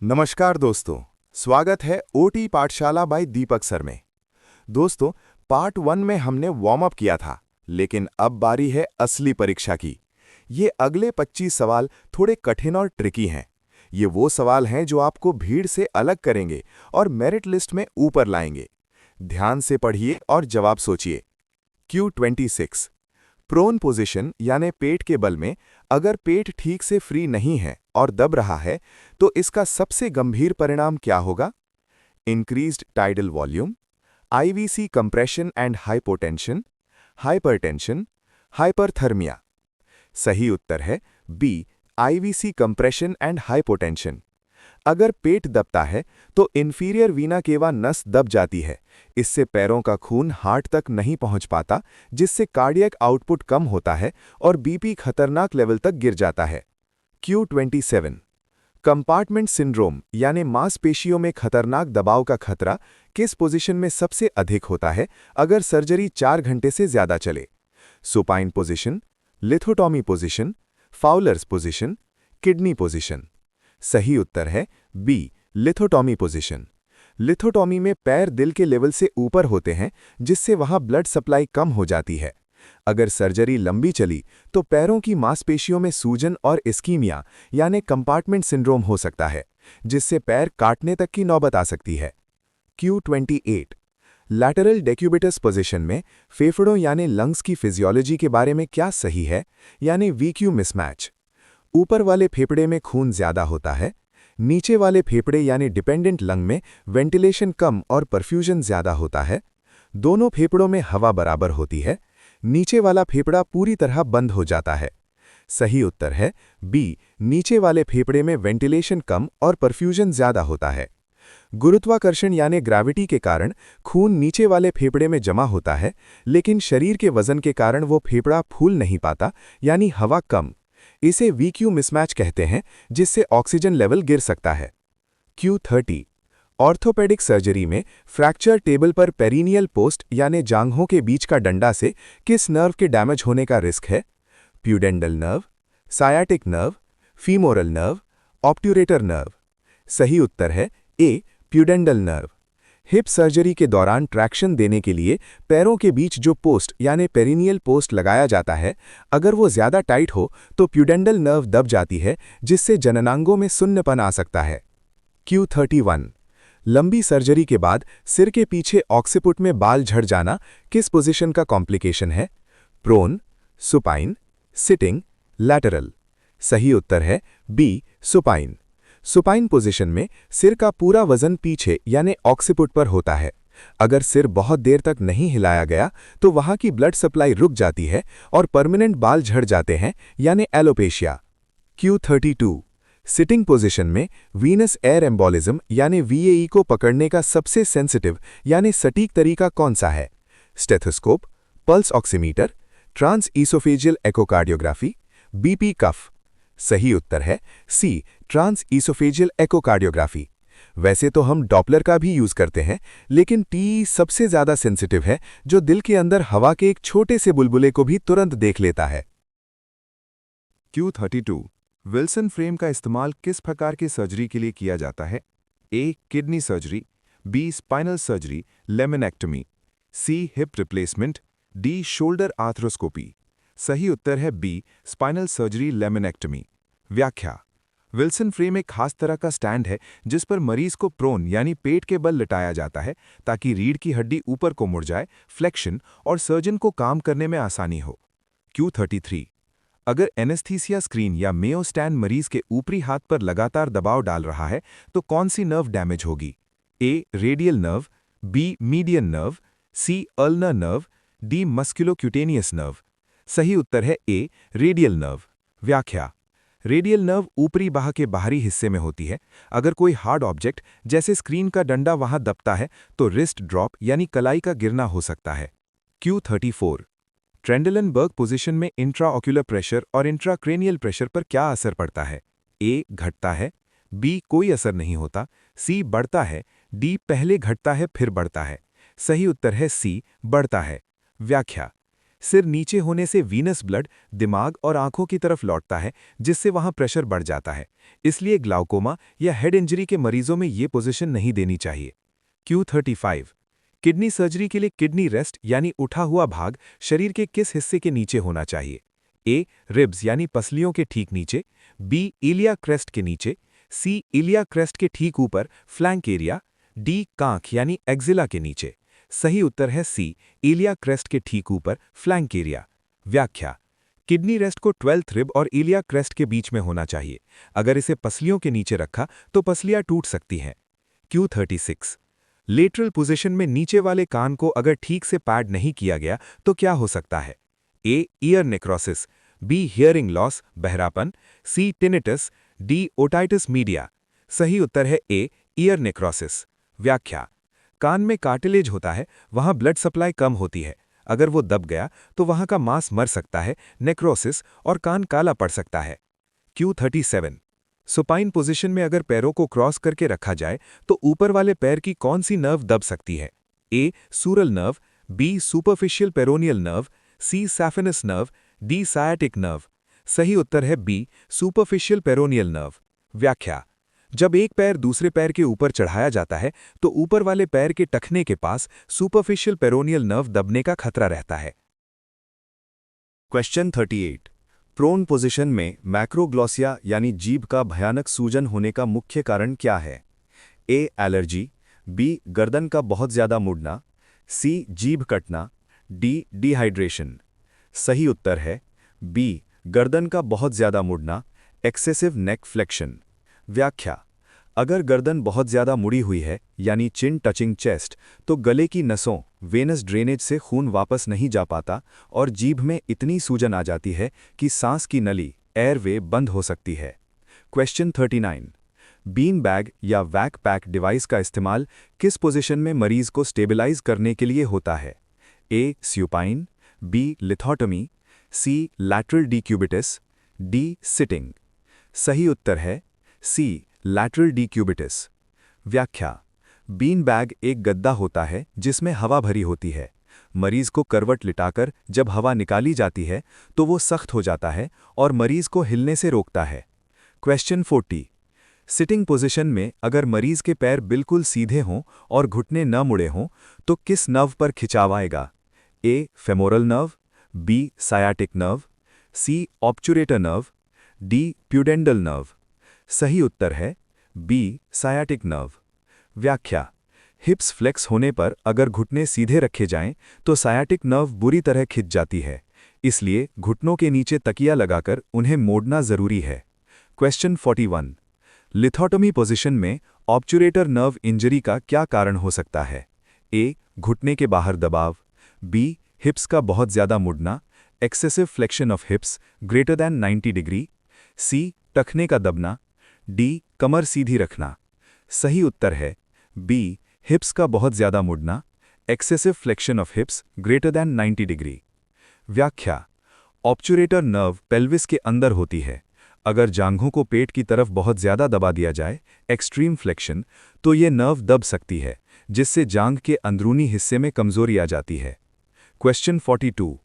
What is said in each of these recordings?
नमस्कार दोस्तों, स्वागत है ओटी पाठशाला बाय दीपक सर में। दोस्तों, पार्ट 1 में हमने वार्म अप किया था, लेकिन अब बारी है असली परीक्षा की। ये अगले 25 सवाल थोड़े कठिन और ट्रिकी हैं। ये वो सवाल हैं जो आपको भीड़ से अलग करेंगे और मेरिट लिस्ट में ऊपर लाएंगे। ध्यान से पढ़िए और जवाब सोचिए। Q26 प्रोन पोजीशन यानी पेट के बल में अगर पेट ठीक से फ्री नहीं है और दब रहा है तो इसका सबसे गंभीर परिणाम क्या होगा? Increased tidal volume, IVC compression and hypotension, hypertension, hyperthermia. सही उत्तर है B, IVC compression and hypotension. अगर पेट दबता है तो इंफीरियर वीना केवा नस दब जाती है। इससे पैरों का खून हार्ट तक नहीं पहुंच पाता, जिससे कार्डियक आउटपुट कम होता है और बीपी खतरनाक लेवल तक गिर जाता है। Q27 कंपार्टमेंट सिंड्रोम यानी मांसपेशियों में खतरनाक दबाव का खतरा किस पोजीशन में सबसे अधिक होता है अगर सर्जरी 4 घंटे से ज्यादा चले? Supine position, लिथोटॉमी position, Fowler's position, kidney position. सही उत्तर है बी, लिथोटॉमी पोजीशन। लिथोटॉमी में पैर दिल के लेवल से ऊपर होते हैं, जिससे वहां ब्लड सप्लाई कम हो जाती है। अगर सर्जरी लंबी चली तो पैरों की मांसपेशियों में सूजन और इस्कीमिया यानी कंपार्टमेंट सिंड्रोम हो सकता है, जिससे पैर काटने तक की नौबत आ सकती है। Q28 लैटरल डेक्यूबिटस पोजीशन में फेफड़ों यानी लंग्स की फिजियोलॉजी के बारे में क्या सही है, यानी VQ मिसमैच? ऊपर वाले फेफड़े में खून ज्यादा होता है, नीचे वाले फेफड़े यानी डिपेंडेंट लंग में वेंटिलेशन कम और परफ्यूजन ज्यादा होता है, दोनों फेफड़ों में हवा बराबर होती है, नीचे वाला फेफड़ा पूरी तरह बंद हो जाता है। सही उत्तर है बी, नीचे वाले फेफड़े में वेंटिलेशन कम और परफ्यूजन ज्यादा होता है। गुरुत्वाकर्षण यानी ग्रेविटी के कारण खून नीचे वाले फेफड़े में जमा होता है, लेकिन शरीर के वजन के कारण वो फेफड़ा फूल नहीं पाता, यानी हवा कम। इसे VQ मिसमैच कहते हैं, जिससे ऑक्सीजन लेवल गिर सकता है। Q30 ऑर्थोपेडिक सर्जरी में फ्रैक्चर टेबल पर पेरिनियल पोस्ट यानी जांघों के बीच का डंडा से किस नर्व के डैमेज होने का रिस्क है? Pudendal nerve, sciatic nerve, femoral nerve, obturator nerve. सही उत्तर है A, pudendal nerve. Hip surgery के दौरान ट्रैक्शन देने के लिए पैरों के बीच जो पोस्ट यानी पेरिनियल पोस्ट लगाया जाता है, अगर वो ज्यादा टाइट हो तो प्यूडेंडल नर्व दब जाती है, जिससे जननांगों में शून्यपन आ सकता है। Q31 लंबी सर्जरी के बाद सिर के पीछे ऑक्सीपुट में बाल झड़ जाना किस पोजीशन का कॉम्प्लिकेशन है? Prone, supine, sitting, lateral. सही उत्तर है बी, सुपाइन। सुपाइन पोजीशन में सिर का पूरा वजन पीछे यानी ऑक्सीपुट पर होता है। अगर सिर बहुत देर तक नहीं हिलाया गया तो वहां की ब्लड सप्लाई रुक जाती है और परमानेंट बाल झड़ जाते हैं, यानी एलोपेशिया। Q32 सिटिंग पोजीशन में वीनस एयर एम्बोलिज्म यानी VAE को पकड़ने का सबसे सेंसिटिव यानी सटीक तरीका कौन सा है? Stethoscope, pulse oximeter, trans oesophageal echocardiography, BP cuff. सही उत्तर है सी, ट्रांस ईसोफेजियल एकोकार्डियोग्राफी। वैसे तो हम डॉपलर का भी यूज करते हैं, लेकिन TE सबसे ज्यादा सेंसिटिव है, जो दिल के अंदर हवा के एक छोटे से बुलबुले को भी तुरंत देख लेता है। Q32 विल्सन फ्रेम का इस्तेमाल किस प्रकार की सर्जरी के लिए किया जाता है? A, kidney surgery, B, spinal surgery, laminectomy, C, hip replacement, D, shoulder arthroscopy. सही उत्तर है बी, स्पाइनल सर्जरी लेमिनेक्टमी। व्याख्या: विल्सन फ्रेम एक खास तरह का स्टैंड है जिस पर मरीज को प्रोन यानी पेट के बल लिटाया जाता है, ताकि रीढ़ की हड्डी ऊपर को मुड़ जाए, फ्लेक्शन और सर्जन को काम करने में आसानी हो। Q33 अगर एनेस्थीसिया स्क्रीन या मेयो स्टैंड मरीज के ऊपरी हाथ पर लगातार दबाव डाल रहा है तो कौन सी नर्व डैमेज होगी? A, radial nerve, B, median nerve, C, ulnar nerve, D, musculocutaneous nerve. सही उत्तर है ए, रेडियल नर्व। व्याख्या: रेडियल नर्व ऊपरी बाह के बाहरी हिस्से में होती है। अगर कोई हार्ड ऑब्जेक्ट जैसे स्क्रीन का डंडा वहां दबता है तो रिस्ट ड्रॉप यानी कलाई का गिरना हो सकता है। Q34 ट्रेंडलनबर्ग पोजीशन में इंट्राऑक्यूलर प्रेशर और इंट्राक्रेनियल प्रेशर पर क्या असर पड़ता है? ए, घटता है, बी, कोई असर नहीं होता, सी, बढ़ता है, डी, पहले घटता है फिर बढ़ता है। सही उत्तर है सी, बढ़ता है। व्याख्या: सिर नीचे होने से वीनस ब्लड दिमाग और आंखों की तरफ लौटता है, जिससे वहां प्रेशर बढ़ जाता है। इसलिए ग्लाउकोमा या हेड इंजरी के मरीजों में ये पोजीशन नहीं देनी चाहिए। Q35 किडनी सर्जरी के लिए किडनी रेस्ट यानी उठा हुआ भाग शरीर के किस हिस्से के नीचे होना चाहिए? ए. रिब्स यानी पसलियों के ठीक नीचे, बी. इलिया क्रेस्ट के नीचे, सी. इलिया क्रेस्ट के ठीक ऊपर फ्लैंक एरिया, डी. कांख यानी एक्जिला के नीचे। सही उत्तर है सी. इलिया क्रेस्ट के ठीक ऊपर फ्लैंक एरिया। व्याख्या: किडनी रेस्ट को 12th रिब और इलिया क्रेस्ट के बीच में होना चाहिए। अगर इसे पसलियों के नीचे रखा तो पसलियां टूट सकती हैं। Q36 लेटरल पोजीशन में नीचे वाले कान को अगर ठीक से पैड नहीं किया गया तो क्या हो सकता है? A. Ear necrosis, B. Hearing loss बहरापन, C. Tinnitus, D. Otitis media. सही उत्तर है ए. Ear necrosis. व्याख्या: कान में कार्टिलेज होता है, वहां ब्लड सप्लाई कम होती है। अगर वो दब गया तो वहां का मांस मर सकता है, नेक्रोसिस, और कान काला पड़ सकता है। Q37 सुपाइन पोजीशन में अगर पैरों को क्रॉस करके रखा जाए तो ऊपर वाले पैर की कौन सी नर्व दब सकती है? A. Sural nerve, B. Superficial peroneal nerve, C. Saphenous nerve, D. Sciatic nerve. सही उत्तर है बी. Superficial peroneal nerve. व्याख्या: जब एक पैर दूसरे पैर के ऊपर चढ़ाया जाता है तो ऊपर वाले पैर के टखने के पास सुपरफिशियल पेरोनियल नर्व दबने का खतरा रहता है। क्वेश्चन 38 प्रोन पोजीशन में मैक्रोग्लॉसिया यानी जीभ का भयानक सूजन होने का मुख्य कारण क्या है? ए. Allergy, B. गर्दन का बहुत ज्यादा मुड़ना, सी. जीभ कटना, डी. डिहाइड्रेशन। सही उत्तर है बी. गर्दन का बहुत ज्यादा मुड़ना, एक्सेसिव नेक फ्लेक्शन। व्याख्या: अगर गर्दन बहुत ज्यादा मुड़ी हुई है यानी चिन टचिंग चेस्ट, तो गले की नसों वेनस ड्रेनेज से खून वापस नहीं जा पाता और जीभ में इतनी सूजन आ जाती है कि सांस की नली एयरवे बंद हो सकती है। क्वेश्चन 39 बीन बैग या वैक पैक डिवाइस का इस्तेमाल किस पोजीशन में मरीज को स्टेबलाइज करने के लिए होता है? A. Supine, B. Lithotomy, C. Lateral decubitus, D. Sitting. सही उत्तर है सी. Lateral decubitus. व्याख्या: बीन बैग एक गद्दा होता है जिसमें हवा भरी होती है। मरीज को करवट लिटाकर जब हवा निकाली जाती है तो वो सख्त हो जाता है और मरीज को हिलने से रोकता है। क्वेश्चन 40 सिटिंग पोजीशन में अगर मरीज के पैर बिल्कुल सीधे हों और घुटने न मुड़े हों तो किस नर्व पर खिंचाव आएगा? A. Femoral nerve, B. Sciatic nerve, C. Obturator nerve, D. Pudendal nerve. सही उत्तर है बी. Sciatic nerve. व्याख्या: हिप्स फ्लेक्स होने पर अगर घुटने सीधे रखे जाएं तो सायाटिक नर्व बुरी तरह खिंच जाती है, इसलिए घुटनों के नीचे तकिया लगाकर उन्हें मोड़ना जरूरी है। क्वेश्चन 41 लिथोटमी पोजीशन में ऑब्चुरेटर नर्व इंजरी का क्या कारण हो सकता है? ए. घुटने के बाहर दबाव, बी. हिप्स का बहुत ज्यादा मुड़ना, excessive flexion of hips greater than 90 degree, C. टखने का दबना, डी. कमर सीधी रखना। सही उत्तर है बी. हिप्स का बहुत ज्यादा मुड़ना, excessive flexion of hips greater than 90 degree. व्याख्या: ऑब्चुरेटर नर्व पेल्विस के अंदर होती है। अगर जांघों को पेट की तरफ बहुत ज्यादा दबा दिया जाए एक्सट्रीम फ्लेक्शन, तो ये नर्व दब सकती है, जिससे जांघ के अंदरूनी हिस्से में कमजोरी आ जाती है। क्वेश्चन 42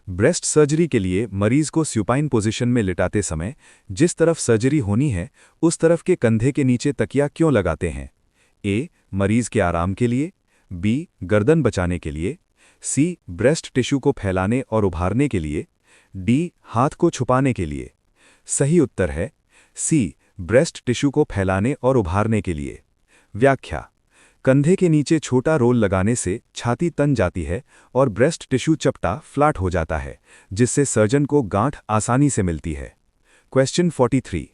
ब्रेस्ट सर्जरी के लिए मरीज को स्यूपाइन पोजीशन में लिटाते समय जिस तरफ सर्जरी होनी है उस तरफ के कंधे के नीचे तकिया क्यों लगाते हैं? ए. मरीज के आराम के लिए, बी. गर्दन बचाने के लिए, सी. ब्रेस्ट टिश्यू को फैलाने और उभारने के लिए, डी. हाथ को छुपाने के लिए। सही उत्तर है सी. ब्रेस्ट टिश्यू को फैलाने और उभारने के लिए। व्याख्या: कंधे के नीचे छोटा रोल लगाने से छाती तन जाती है और ब्रेस्ट टिश्यू चपटा फ्लैट हो जाता है, जिससे सर्जन को गांठ आसानी से मिलती है। क्वेश्चन 43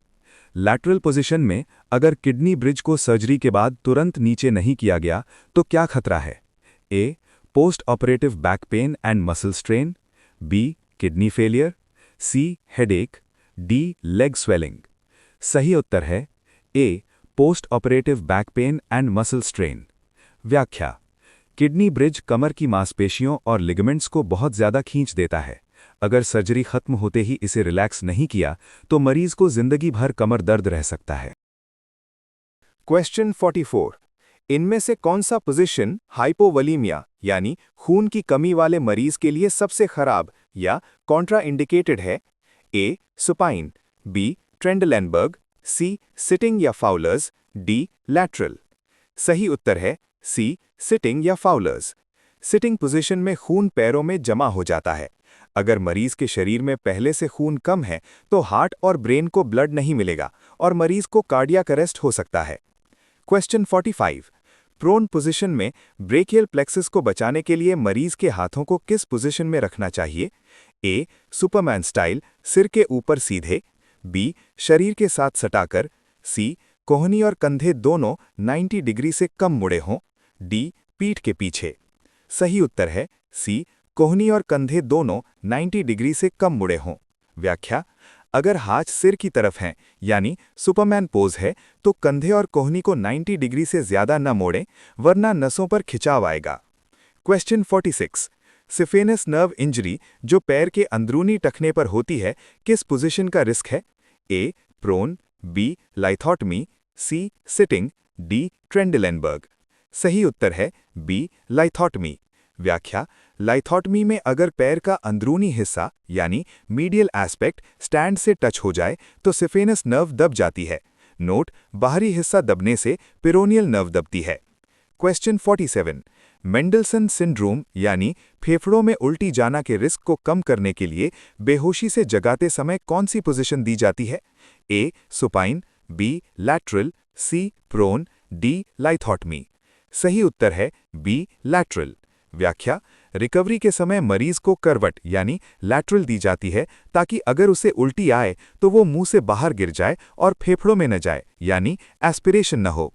लैटरल पोजीशन में अगर किडनी ब्रिज को सर्जरी के बाद तुरंत नीचे नहीं किया गया तो क्या खतरा है? A. Post operative back pain and muscle strain, B. Kidney failure, C. Headache, D. Leg swelling. सही उत्तर है A. Post operative back pain and muscle strain. व्याख्या: किडनी ब्रिज कमर की मांसपेशियों और लिगामेंट्स को बहुत ज्यादा खींच देता है। अगर सर्जरी खत्म होते ही इसे रिलैक्स नहीं किया तो मरीज को जिंदगी भर कमर दर्द रह सकता है। क्वेश्चन 44 इनमें से कौन सा पोजीशन हाइपोवोलीमिया यानी खून की कमी वाले मरीज के लिए सबसे खराब या कॉन्ट्राइंडिकेटेड है? A. Supine, B. Trendelenburg, C. Sitting या फाउलर्स, डी. लैटरल। सही उत्तर है सी. सिटिंग या फाउलर्स। सिटिंग पोजीशन में खून पैरों में जमा हो जाता है। अगर मरीज के शरीर में पहले से खून कम है तो हार्ट और ब्रेन को ब्लड नहीं मिलेगा और मरीज को कार्डियक अरेस्ट हो सकता है। क्वेश्चन 45। प्रोन पोजीशन में ब्रेकियल प्लेक्सस को बचाने के लिए मरीज के हाथों को किस पोजीशन में रखना चाहिए? ए. सुपरमैन स्टाइल, सिर के ऊपर सीधे, बी. शरीर के साथ सटाकर, सी. कोहनी और कंधे दोनों 90 डिग्री से कम मुड़े हों, डी. पीठ के पीछे। सही उत्तर है सी. कोहनी और कंधे दोनों 90 डिग्री से कम मुड़े हों। व्याख्या: अगर हाथ सिर की तरफ हैं यानी सुपरमैन पोज है तो कंधे और कोहनी को 90 डिग्री से ज्यादा न मोड़ें वरना नसों पर खिंचाव आएगा। क्वेश्चन 46। सिफेनस नर्व इंजरी जो पैर के अंदरूनी टखने पर होती है किस पोजीशन का रिस्क है? A. Prone, B. Lithotomy, C. Sitting, D. Trendelenburg. सही उत्तर है बी. लाइथोटमी। व्याख्या: लाइथोटमी में अगर पैर का अंदरूनी हिस्सा यानी मीडियल एस्पेक्ट स्टैंड से टच हो जाए तो सिफेनस नर्व दब जाती है। नोट: बाहरी हिस्सा दबने से पेरोनियल नर्व दबती है। क्वेश्चन 47। मेंडलसन सिंड्रोम यानी फेफड़ों में उल्टी जाना के रिस्क को कम करने के लिए बेहोशी से जगाते समय कौन सी पोजीशन दी जाती है? A. Supine, B. Lateral, C. Prone, D. Lithotomy. सही उत्तर है बी. लैटरल। व्याख्या: रिकवरी के समय मरीज को करवट यानी लैटरल दी जाती है ताकि अगर उसे उल्टी आए तो वो मुंह से बाहर गिर जाए और फेफड़ों में न जाए यानी एस्पिरेशन न हो।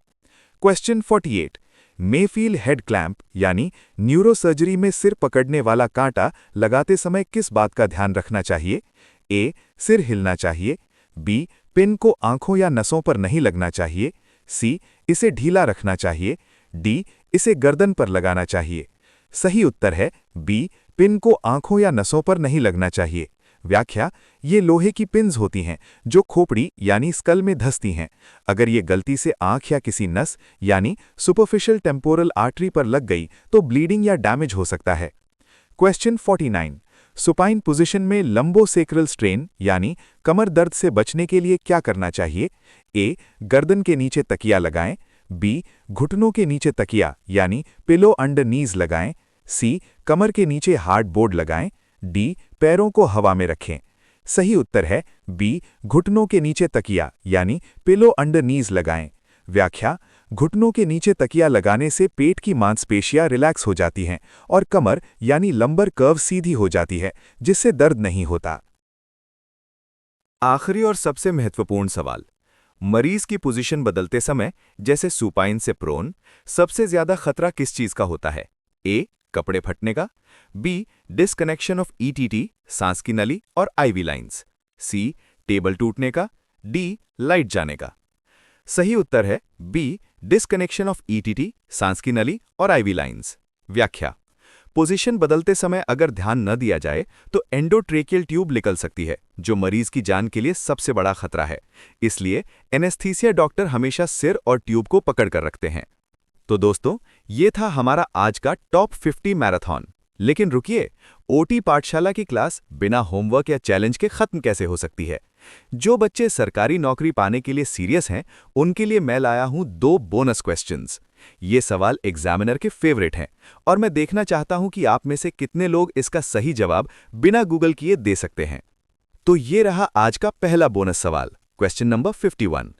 क्वेश्चन 48। मेफील्ड हेड क्लैंप यानी न्यूरोसर्जरी में सिर पकड़ने वाला कांटा लगाते समय किस बात का ध्यान रखना चाहिए? ए. सिर हिलना चाहिए, बी. पिन को आंखों या नसों पर नहीं लगना चाहिए, सी. इसे ढीला रखना चाहिए, डी. इसे गर्दन पर लगाना चाहिए। सही उत्तर है बी. पिन को आंखों या नसों पर नहीं लगना चाहिए। व्याख्या: ये लोहे की पिन्स होती हैं जो खोपड़ी यानी स्कल में धंसती हैं। अगर ये गलती से आंख या किसी नस यानी सुपरफिशियल टेम्पोरल आर्टरी पर लग गई तो ब्लीडिंग या डैमेज हो सकता है। क्वेश्चन 49। सुपाइन पोजीशन में लंबोसेक्रल स्ट्रेन यानी कमर दर्द से बचने के लिए क्या करना चाहिए? ए. गर्दन के नीचे तकिया लगाएं, बी. घुटनों के नीचे तकिया यानी पिलो अंडर नीज लगाएं, सी. कमर के नीचे हार्ड बोर्ड लगाएं, डी. पैरों को हवा में रखें। सही उत्तर है बी. घुटनों के नीचे तकिया यानी पिलो अंडर नीज लगाएं। व्याख्या: घुटनों के नीचे तकिया लगाने से पेट की मांसपेशियां रिलैक्स हो जाती हैं और कमर यानी लंबर कर्व सीधी हो जाती है जिससे दर्द नहीं होता। आखिरी और सबसे महत्वपूर्ण सवाल, मरीज की पोजीशन बदलते समय जैसे सुपाइन से प्रोन सबसे ज्यादा खतरा किस चीज का होता है? ए. कपड़े फटने का, बी. डिस्कनेक्शन ऑफ ईटीटी सांस की नली और आईवी लाइंस, सी. टेबल टूटने का, डी. लाइट जाने का। सही उत्तर है बी. डिस्कनेक्शन ऑफ ईटीटी सांस की नली और आईवी लाइंस। व्याख्या: पोजीशन बदलते समय अगर ध्यान न दिया जाए तो एंडोट्रेकियल ट्यूब निकल सकती है जो मरीज की जान के लिए सबसे बड़ा खतरा है। इसलिए एनेस्थीसिया डॉक्टर हमेशा सिर और ट्यूब को पकड़ कर रखते हैं। तो दोस्तों, ये था हमारा आज का टॉप 50 मैराथन। लेकिन रुकिए, ओटी पाठशाला की क्लास बिना होमवर्क या चैलेंज के खत्म कैसे हो सकती है? जो बच्चे सरकारी नौकरी पाने के लिए सीरियस हैं, उनके लिए मैं लाया हूं 2 बोनस क्वेश्चंस। ये सवाल एग्जामिनर के फेवरेट हैं और मैं देखना चाहता हूं कि आप में से कितने लोग इसका सही जवाब बिना गूगल किए दे सकते हैं। तो ये रहा आज का पहला बोनस सवाल, क्वेश्चन नंबर 51।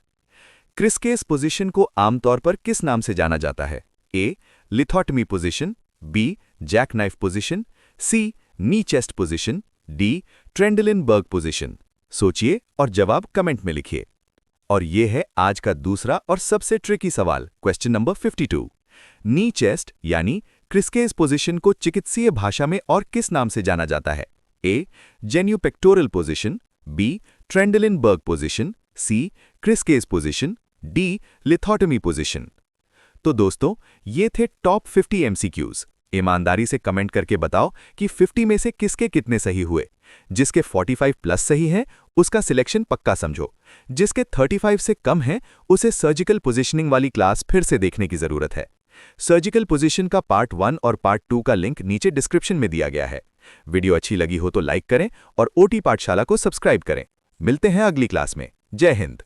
क्रिस्केस पोजीशन को आमतौर पर किस नाम से जाना जाता है? A. Lithotomy position, B. Jackknife position, C. Knee chest position, D. Trendelenburg position. सोचिए और जवाब कमेंट में लिखिए। और ये है आज का दूसरा और सबसे ट्रिकी सवाल, क्वेश्चन नंबर 52। नी चेस्ट यानी क्रिस्केस पोजीशन को चिकित्सीय भाषा में और किस नाम से जाना जाता है? ए. जेन्यूपेक्टोरल पोजीशन, बी. ट्रेंडलेनबर्ग पोजीशन, सी. क्रिस्केस पोजीशन, डी. लिथोटमी पोजीशन। तो दोस्तों, ये थे टॉप 50 एमसीक्यूज। ईमानदारी से कमेंट करके बताओ कि 50 में से किसके कितने सही हुए। जिसके 45 प्लस सही हैं, उसका सिलेक्शन पक्का समझो। जिसके 35 से कम हैं, उसे सर्जिकल पोजीशनिंग वाली क्लास फिर से देखने की जरूरत है। सर्जिकल पोजीशन का पार्ट 1 और पार्ट 2 का लिंक नीचे डिस्क्रिप्शन में दिया गया है। वीडियो अच्छी लगी हो तो लाइक करें और ओटी पाठशाला को सब्सक्राइब करें। मिलते हैं अगली क्लास में। जय हिंद।